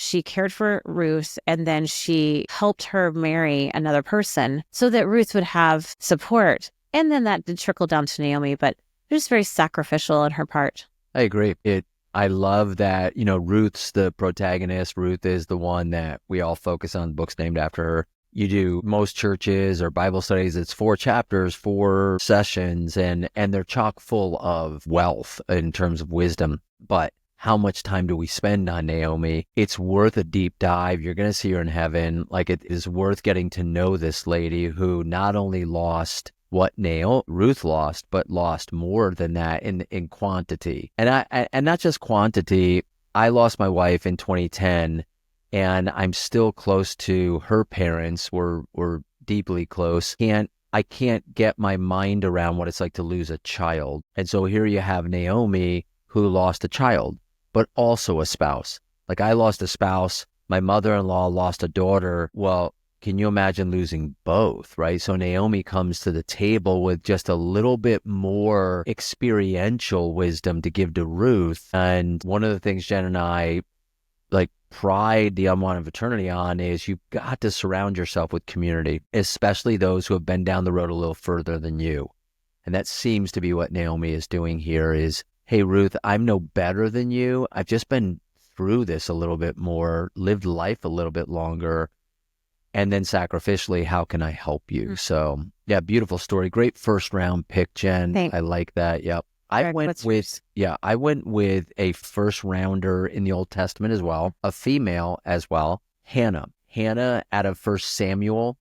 she cared for Ruth, and then she helped her marry another person so that Ruth would have support. And then that did trickle down to Naomi, but it was very sacrificial on her part. I agree. I love that, Ruth's the protagonist. Ruth is the one that we all focus on. The book's named after her. You do most churches or Bible studies, it's 4 chapters, 4 sessions, and they're chock full of wealth in terms of wisdom. But how much time do we spend on Naomi? It's worth a deep dive. You're going to see her in heaven. Like, it is worth getting to know this lady who not only lost what Ruth lost, but lost more than that in quantity. And not just quantity. I lost my wife in 2010, and I'm still close to her parents. We're deeply close. I can't get my mind around what it's like to lose a child. And so here you have Naomi, who lost a child, but also a spouse. Like, I lost a spouse. My mother-in-law lost a daughter. Well, can you imagine losing both, right? So Naomi comes to the table with just a little bit more experiential wisdom to give to Ruth. And one of the things Jen and I pride the unwanted fraternity on is you've got to surround yourself with community, especially those who have been down the road a little further than you. And that seems to be what Naomi is doing here is, hey, Ruth, I'm no better than you. I've just been through this a little bit more, lived life a little bit longer. And then sacrificially, how can I help you? So yeah, beautiful story. Great first round pick, Jen. Thanks. I like that. Yep. I went with a first rounder in the Old Testament as well, a female as well, Hannah. Hannah out of 1 Samuel.